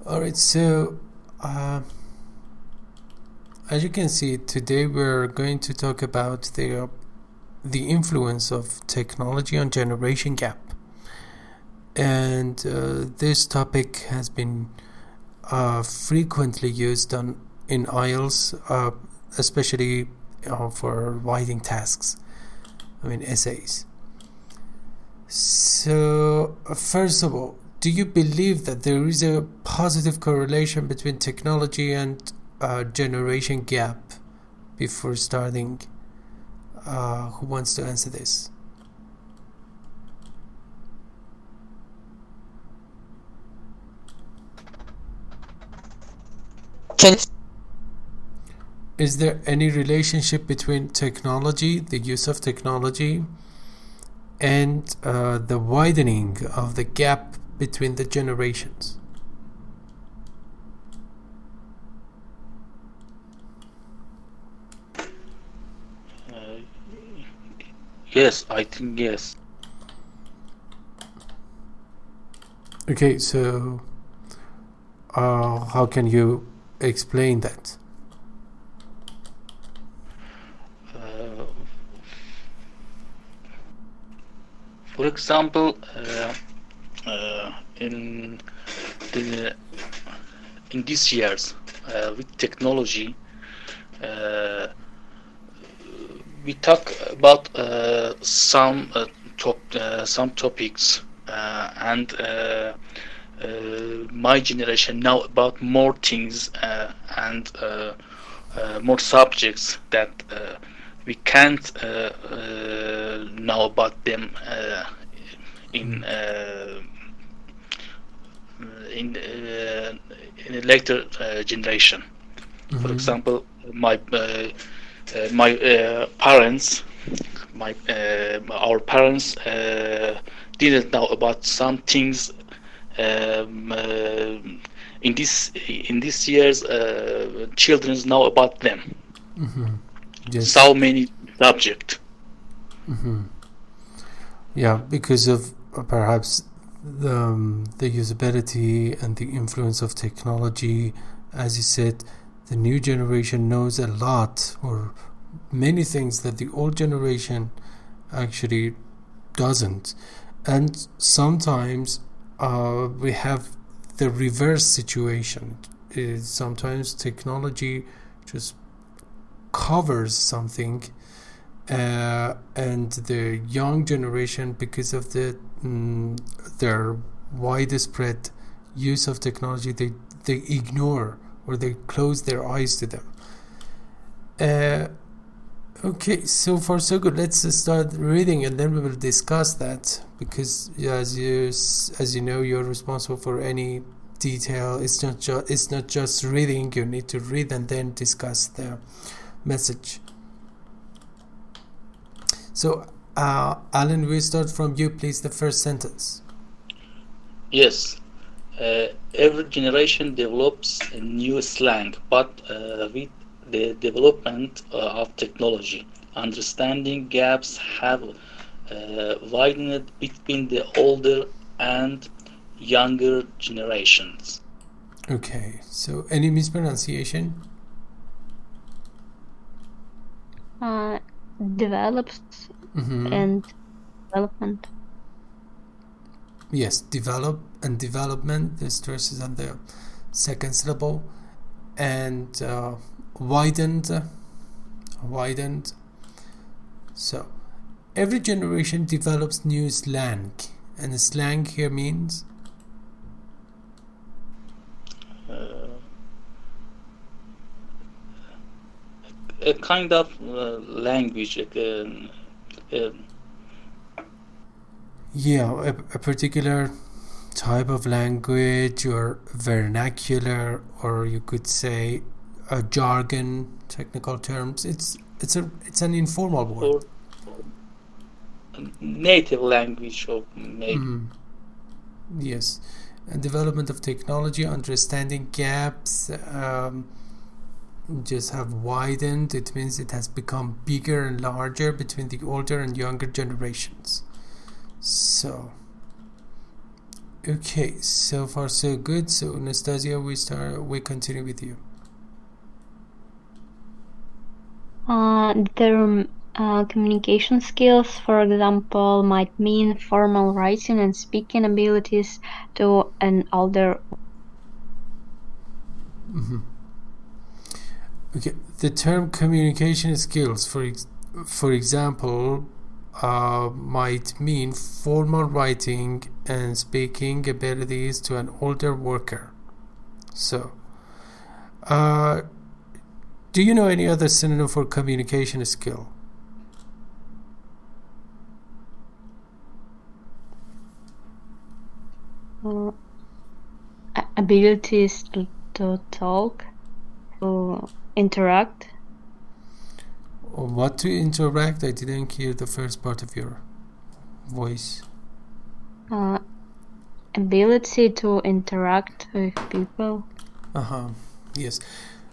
All right, so as you can see, today we're going to talk about the influence of technology on generation gap. And this topic has been frequently used in IELTS, especially for writing tasks, essays. So, first of all, do you believe that there is a positive correlation between technology and generation gap? Before starting, who wants to answer this? Is there any relationship between technology, the use of technology, and the widening of the gap between the generations? Yes, I think yes. Okay, so how can you explain that? For example, in these years, with technology, we talk about some topics, and my generation know about more things and more subjects that we can't know about them in a later generation. For example, my parents, our parents didn't know about some things. In this years, children know about them. Yes. So many subjects. Yeah, because of perhaps the usability and the influence of technology. As you said, the new generation knows a lot, or many things that the old generation actually doesn't. And sometimes we have the reverse situation. Sometimes technology just covers something, and the young generation, because of their widespread use of technology, they ignore, or they close their eyes to them. Okay, so far so good. Let's start reading, and then we will discuss that, because as you know, you're responsible for any detail. It's not just reading. You need to read and then discuss the message. So, Alan, we start from you, please. The first sentence. Yes. Every generation develops a new slang, but with the development of technology, understanding gaps have widened between the older and younger generations. Okay, so any mispronunciation? Develops and development. Yes, develop and development. The stress is on the second syllable. And widened. So every generation develops new slang, and slang here means a kind of language. Yeah, a particular type of language, or vernacular, or you could say a jargon, technical terms. It's an informal word. Or native language, or maybe. Yes, and development of technology, understanding gaps, just have widened. It means it has become bigger and larger between the older and younger generations. So, Okay, so far so good. So Anastasia, we continue with you. The term communication skills, for example, might mean formal writing and speaking abilities to an older. Okay, the term communication skills, for example, might mean formal writing and speaking abilities to an older worker. So, do you know any other synonym for communication skill? Abilities to talk, to interact. What to interact? I didn't hear the first part of your voice. Ability to interact with people. Yes.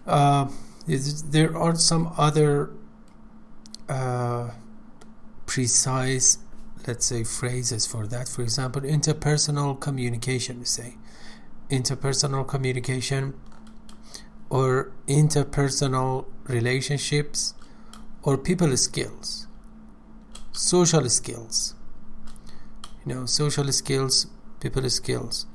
There are some other precise, let's say, phrases for that. For example, interpersonal communication, we say. Interpersonal communication or interpersonal relationships or people skills, social skills. Social skills, people skills.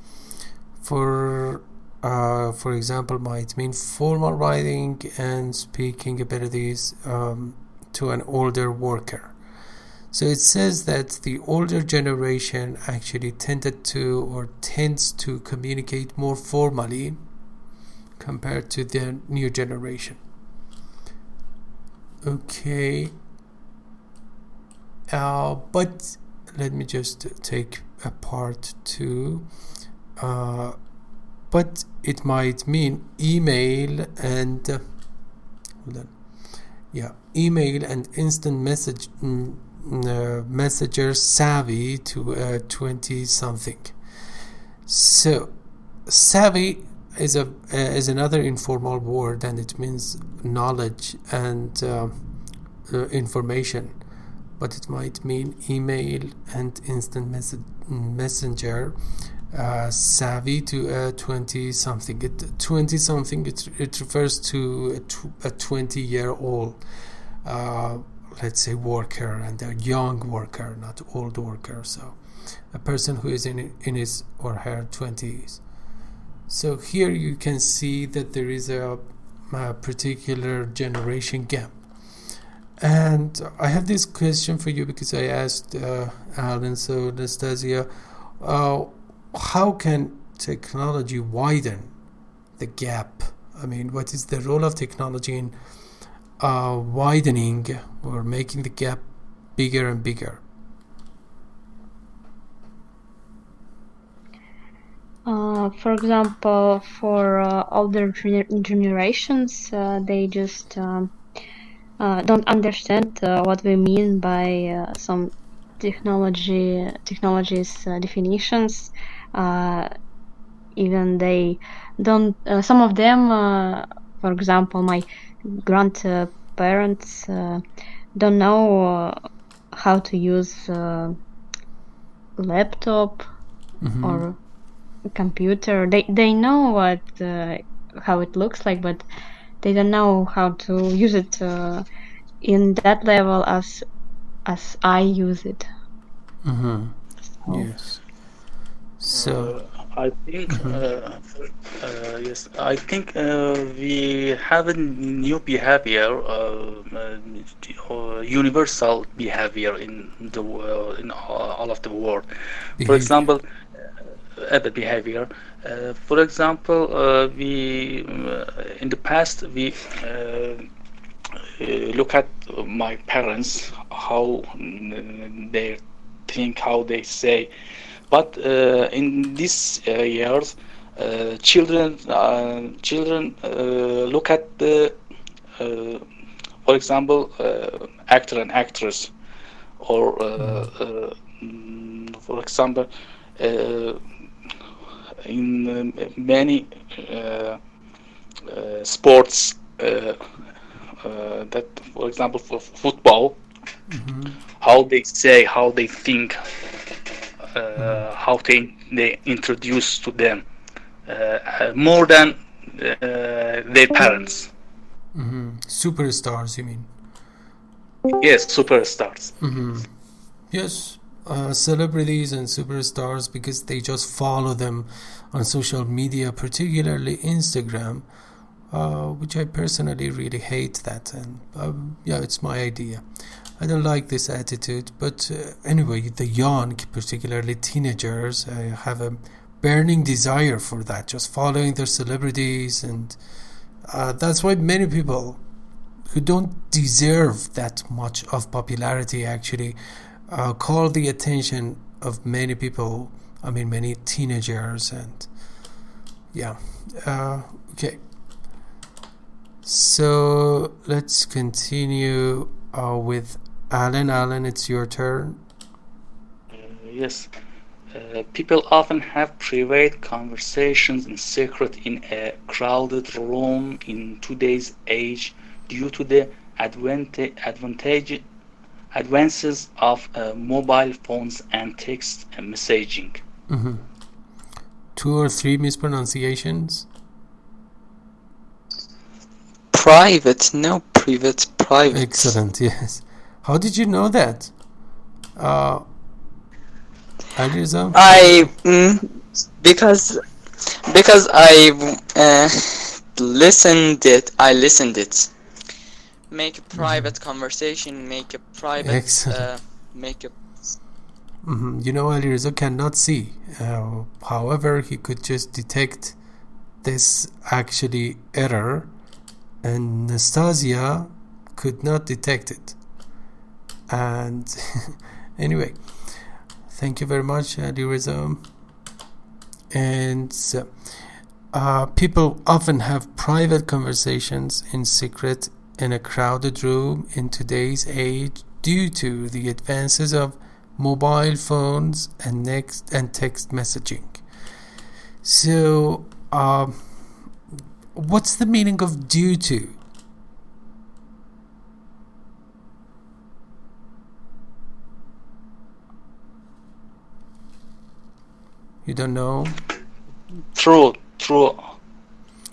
For example, might mean formal writing and speaking abilities to an older worker. So it says that the older generation actually tends to communicate more formally compared to the new generation. Okay. But let me just take a part two. But it might mean email and email and instant messenger savvy to a 20-something. So savvy is another informal word, and it means knowledge and information, but it might mean email and instant messenger savvy to a 20-something. 20-something, it refers to a 20-year-old let's say worker, and a young worker, not old worker. So a person who is in his or her 20s. So here you can see that there is a particular generation gap. And I have this question for you because I asked Alan. So Anastasia, how can technology widen the gap? I mean, what is the role of technology in widening or making the gap bigger and bigger? For example, for older generations, they just don't understand what we mean by some technologies definitions. Even they don't. Some of them, for example, my grandparents don't know how to use laptop or computer. They know what how it looks like, but they don't know how to use it in that level as I use it. Yes. So I think yes, I think we have a new behavior, universal behavior in the in all of the world. behavior. For example, behavior. For example, we in the past we look at my parents, how they think, how they say. But in these years, children look at the, for example, actor and actress, or for example, in many sports, that, for example, for football, how they say, how they think, how they introduce to them more than their parents. Superstars, you mean? Yes, superstars. Yes, celebrities and superstars, because they just follow them on social media, particularly Instagram, which I personally really hate that. And yeah, it's my idea. I don't like this attitude. But anyway, the young, particularly teenagers, have a burning desire for that, just following their celebrities. And that's why many people who don't deserve that much of popularity actually call the attention of many people, I mean many teenagers. And yeah, okay, so let's continue with Alan. Alan, it's your turn. Yes. People often have private conversations in secret in a crowded room in today's age due to the advances of mobile phones and text messaging. 2 or 3 mispronunciations. Private, no private, private. Excellent, yes. How did you know that? Aliza? Because I listened it. Make a private conversation, make a private Excellent. make a You know, Ali Reza cannot see. However, he could just detect this actually error, and Nastasia could not detect it. And anyway, thank you very much, Ali Reza. And people often have private conversations in secret in a crowded room in today's age due to the advances of mobile phones and text messaging. So, what's the meaning of due to? You don't know? True.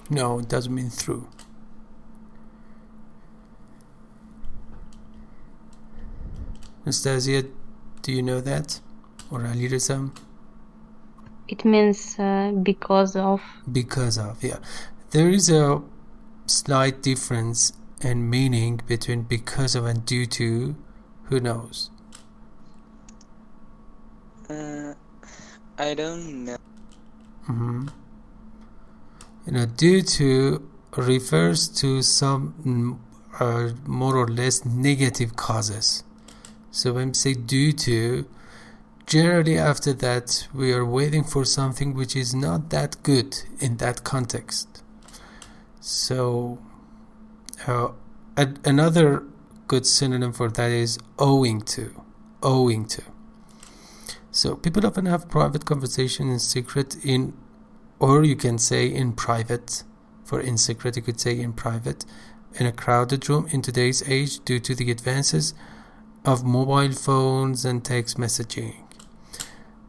No, it doesn't mean through. Nastasia, do you know that? Or Ali Reza? It means because of. Because of, yeah. There is a slight difference in meaning between because of and due to. Who knows? I don't know. Due to refers to some more or less negative causes. So when we say due to, generally after that we are waiting for something which is not that good in that context. So another good synonym for that is owing to. So people often have private conversations in secret or you can say in private. For in secret, you could say in private, in a crowded room in today's age due to the advances of mobile phones and text messaging.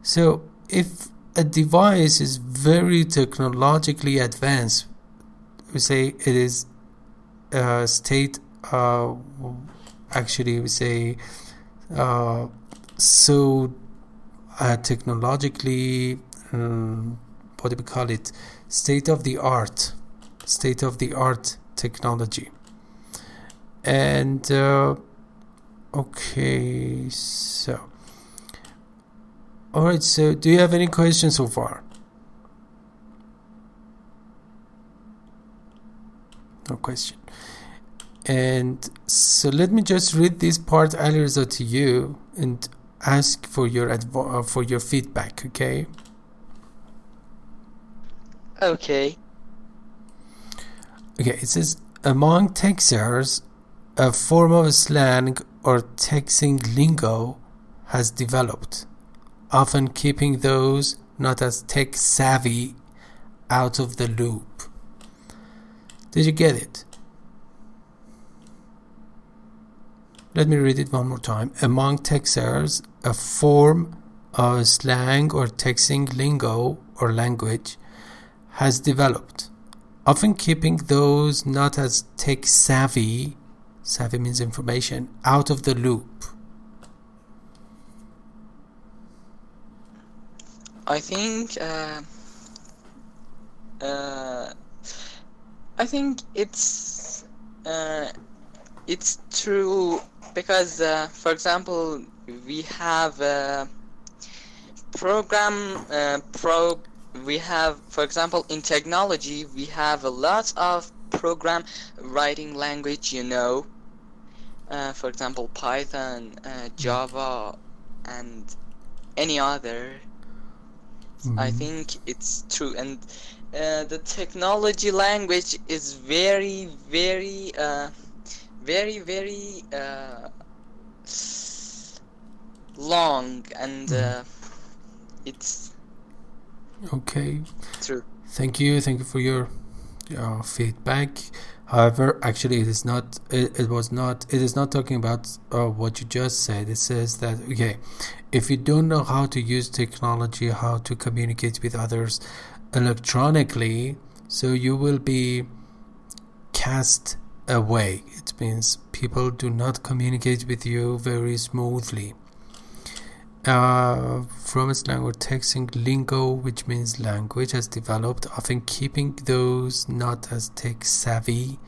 So if a device is very technologically advanced, we say it is state actually we say so technologically what do we call it, state of the art technology. And okay, so alright, so do you have any questions so far? No question. And so let me just read this part, Ali Reza, to you and ask for your feedback, okay? Okay. Okay, it says, among Texers, a form of slang or texting lingo has developed, often keeping those not as tech savvy out of the loop. Did you get it? Let me read it one more time. Among Texers, a form slang or texting lingo or language has developed, often keeping those not as tech savvy means information, out of the loop. I think it's true because, for example, we have we have, for example, in technology, we have a lot of program writing language, for example, Python, Java, and any other. I think it's true, and the technology language is very, very, very, very long, and it's okay. true. Thank you for your feedback. However, actually, it is not. It is not talking about what you just said. It says that if you don't know how to use technology, how to communicate with others electronically, so you will be cast away. It means people do not communicate with you very smoothly. From slang or texting lingo, which means language, has developed, often keeping those not as tech savvy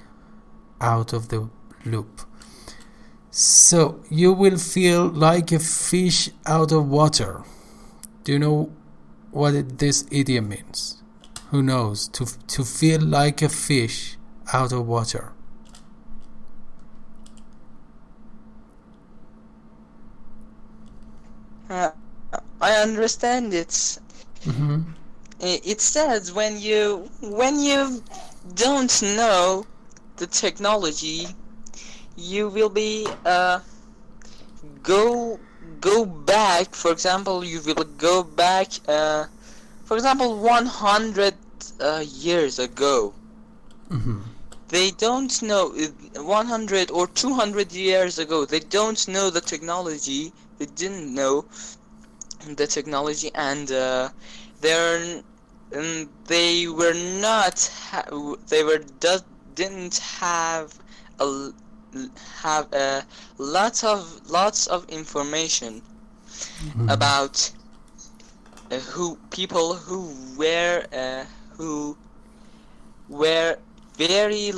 out of the loop. So you will feel like a fish out of water. Do you know what this idiom means? Who knows? To feel like a fish out of water. I understand it. It says when you don't know the technology, you will be go back. For example, you will go back. For example, 100 years ago. They don't know 100 or 200 years ago. They don't know the technology. They didn't know the technology, and they were not. Didn't have lots of information about people who were very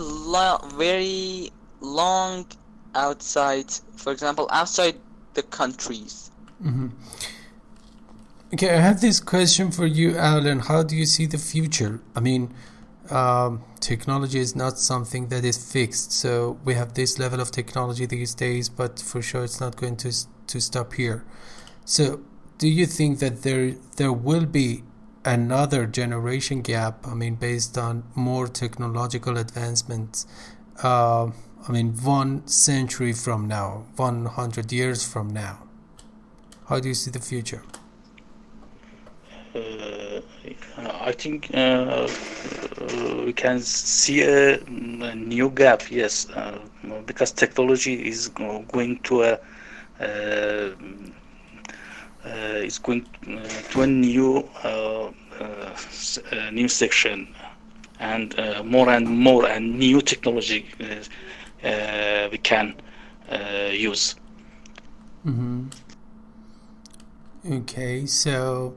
long outside. For example, outside the countries. Okay, I have this question for you, Alan. How do you see the future? I mean, technology is not something that is fixed. So we have this level of technology these days, but for sure it's not going to stop here. So do you think that there will be another generation gap? I mean, based on more technological advancements. 1 century from now, 100 years from now. How do you see the future? I think we can see a new gap, yes, because technology is going to a new section, and more and new technology we can use. Okay, so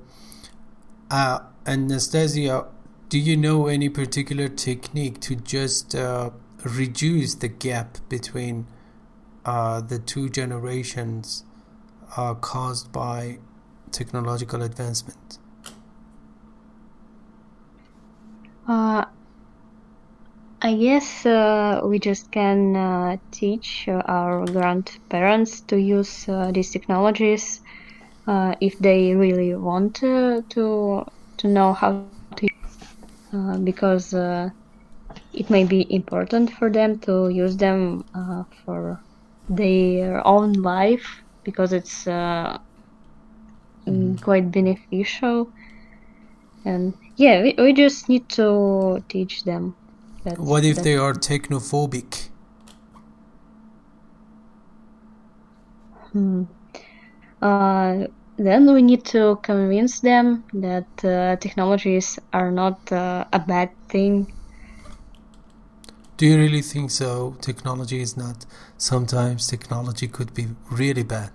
Anastasia, do you know any particular technique to just reduce the gap between the two generations caused by technological advancement? I guess we just can teach our grandparents to use these technologies if they really want to know how to use, because it may be important for them to use them for their own life, because it's quite beneficial. And yeah, we just need to teach them. What if they are technophobic? then we need to convince them that technologies are not a bad thing. Do you really think so? Technology is not. Sometimes technology could be really bad.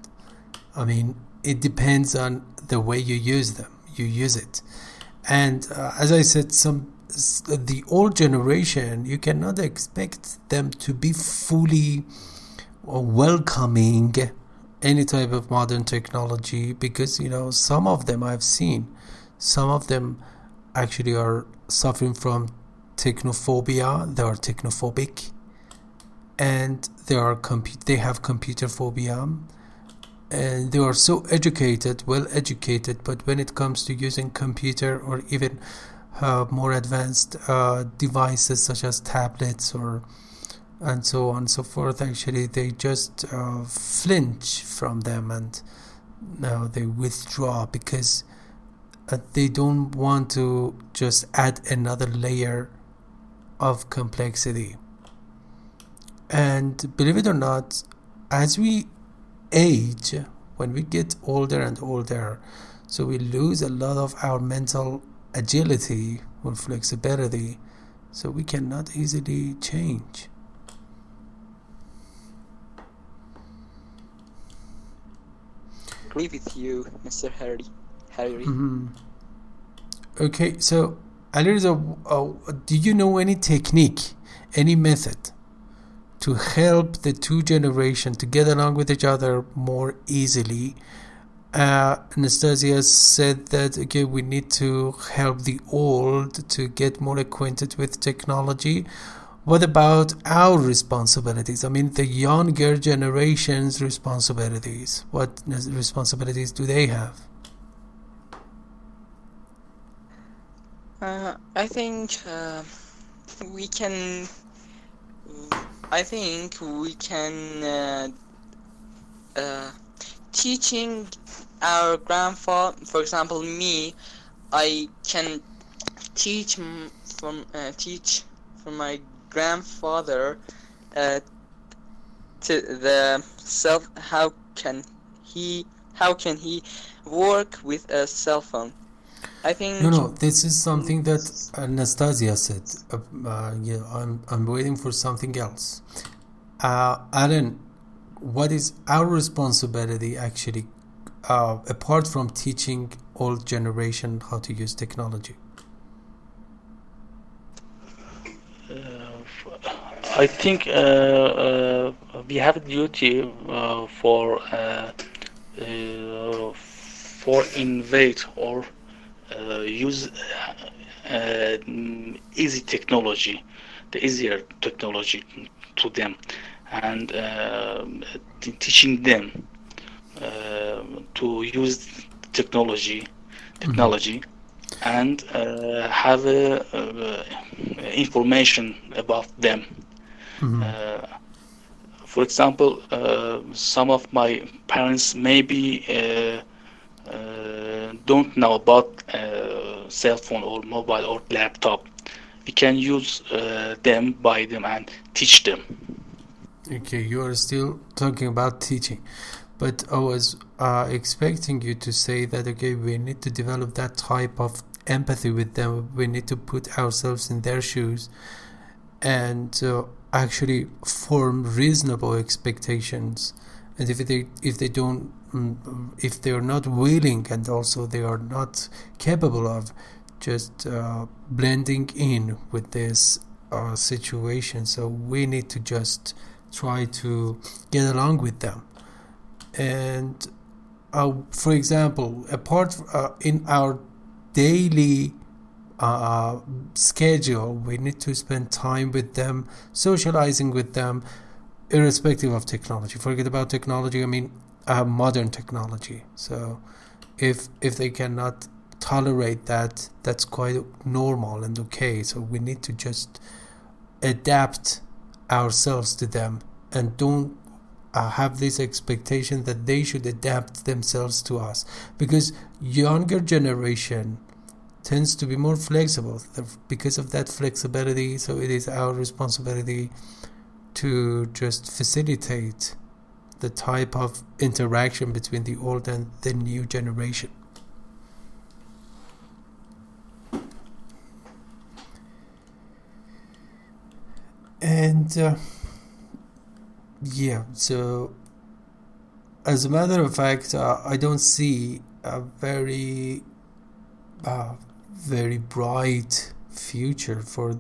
I mean, it depends on the way you use them. You use it, and as I said, the old generation, you cannot expect them to be fully welcoming any type of modern technology, because some of them I've seen, some of them actually are suffering from technophobia. They are technophobic, and they have computer phobia, and they are so well educated, but when it comes to using computer or even more advanced devices such as tablets or and so on and so forth, actually they just flinch from them, and now they withdraw because they don't want to just add another layer of complexity. And believe it or not, as we age, when we get older and older, so we lose a lot of our mental agility or flexibility, so we cannot easily change. Agree with you, Mr. Harry. Mm-hmm. Okay, so Alireza, do you know any technique, any method to help the two generations to get along with each other more easily? Anastasia said that, okay, we need to help the old to get more acquainted with technology. What about our responsibilities? I mean, the younger generation's responsibilities. What responsibilities do they have? I think we can. I think we can teaching our grandfather. For example, me, I can teach from my grandfather to the self. How can he work with a cell phone? I think no. This is something that Anastasia said. Yeah, I'm waiting for something else. Alan, what is our responsibility actually, apart from teaching old generation how to use technology? I think we have a duty for invade or use easy technology, the easier technology to them, and teaching them to use technology, and have information about them. For example, some of my parents maybe don't know about cell phone or mobile or laptop. We can use them, buy them, and teach them. Okay, you are still talking about teaching, but I was expecting you to say that, okay, we need to develop that type of empathy with them. We need to put ourselves in their shoes and actually form reasonable expectations. And if they're not willing, and also they are not capable of just blending in with this situation, so we need to just try to get along with them. And for example, apart in our daily schedule, we need to spend time with them, socializing with them, irrespective of technology. Forget about technology, I mean modern technology. So if they cannot tolerate that, that's quite normal and okay. So we need to just adapt ourselves to them, and don't have this expectation that they should adapt themselves to us, because younger generation tends to be more flexible. Because of that flexibility, so it is our responsibility to just facilitate the type of interaction between the old and the new generation. And yeah, so as a matter of fact, I don't see a very bright future for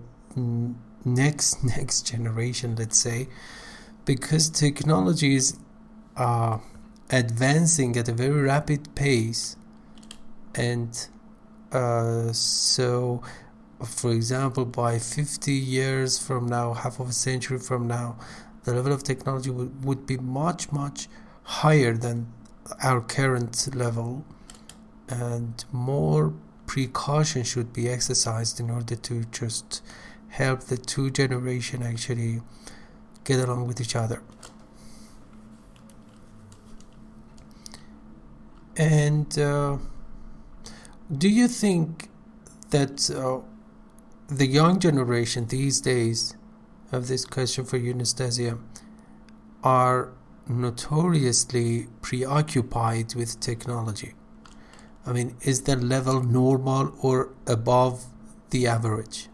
next generation, let's say, because technology is advancing at a very rapid pace. And so for example, by 50 years from now, half of a century from now, the level of technology would be much higher than our current level, and more precaution should be exercised in order to just help the two generations actually get along with each other. And do you think that the young generation these days, of this question for you, Nastasia, are notoriously preoccupied with technology? I mean, is the level normal or above the average?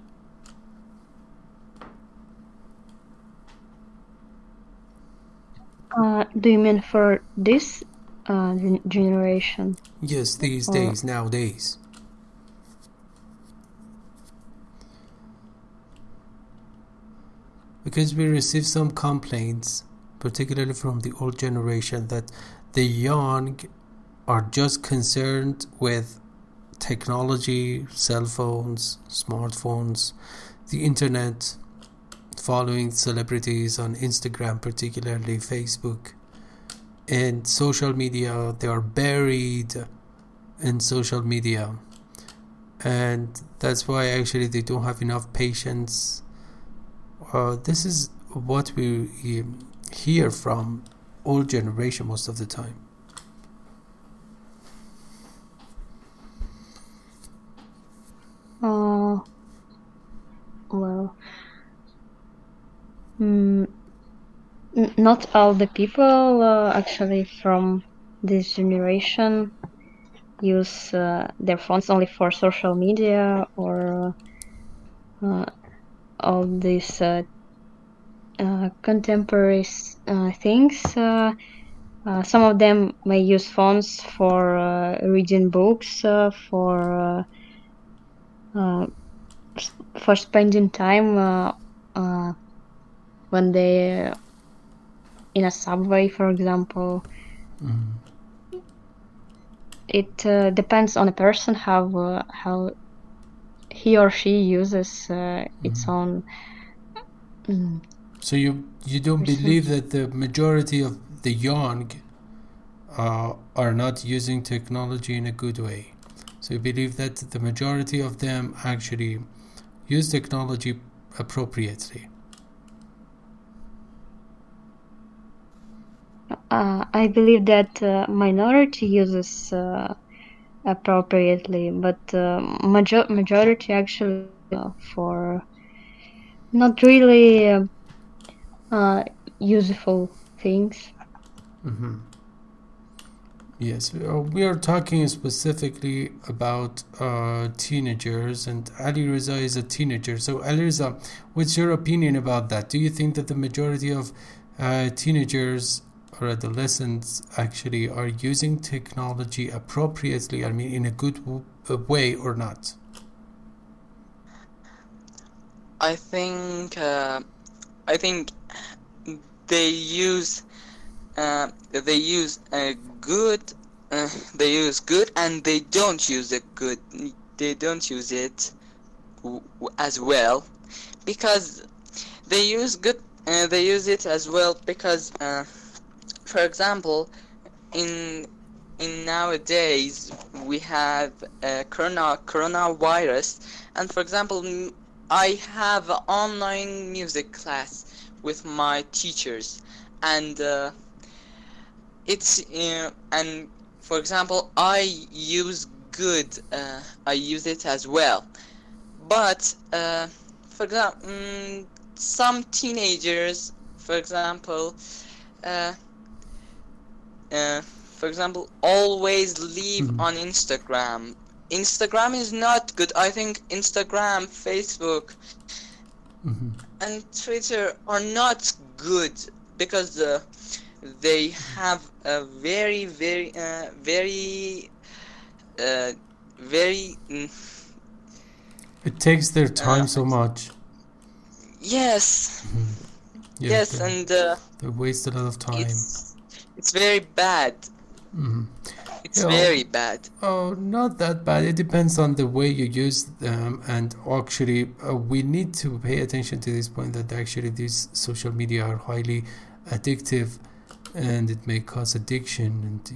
Do you mean for this generation? Yes, these days, nowadays. Because we receive some complaints, particularly from the old generation, that the young are just concerned with technology, cell phones, smartphones, the internet, following celebrities on Instagram, particularly Facebook, and social media. They are buried in social media, and that's why actually they don't have enough patience. This is what we hear from old generation most of the time. Well, not all the people actually from this generation use their phones only for social media or all these contemporary things. Some of them may use phones for reading books, for spending time when they in a subway, for example. It depends on a person how he or she uses its own. So you don't believe that the majority of the young are not using technology in a good way? So you believe that the majority of them actually use technology appropriately? I believe that minority uses appropriately, but majority actually for not really useful things. Yes, we are talking specifically about teenagers, and Ali Reza is a teenager. So Ali Reza, what's your opinion about that? Do you think that the majority of teenagers or adolescents actually are using technology appropriately, I mean in a good way, or not? I think they use good and they don't use it good. They don't use it as well, because they use it as well because for example, in nowadays we have coronavirus, and for example, I have an online music class with my teachers, and it's and for example, I use it as well, but for example, some teenagers, for example, for example, always leave on Instagram. Instagram is not good. I think Instagram, Facebook, and Twitter are not good because they have a very, very, it takes their time so much. Yes. Yeah, yes, and they waste a lot of time. It's very bad. It's very bad. Oh, not that bad. It depends on the way you use them, and actually, we need to pay attention to this point that actually these social media are highly addictive, and it may cause addiction, and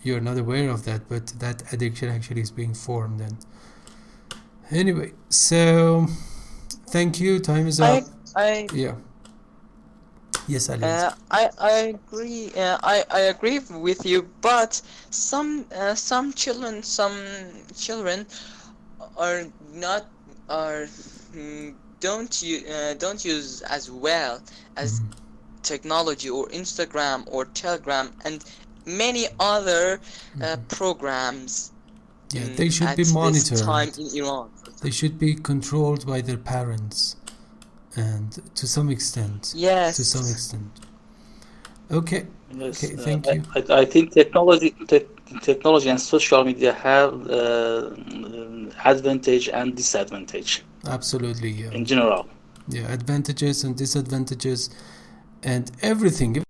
you're not aware of that, but that addiction actually is being formed. And anyway, so thank you. Time is up. Yeah. Yes, Ali. I agree. I agree with you, but some children are not don't use as well as technology or Instagram or Telegram and many other programs. Yeah, they should be monitored. This time in Iran, they should be controlled by their parents. And to some extent. Yes. To some extent. Okay. Yes. Okay. Thank you. I think technology and social media have advantage and disadvantage. Absolutely. Yeah. In general. Yeah, advantages and disadvantages, and everything.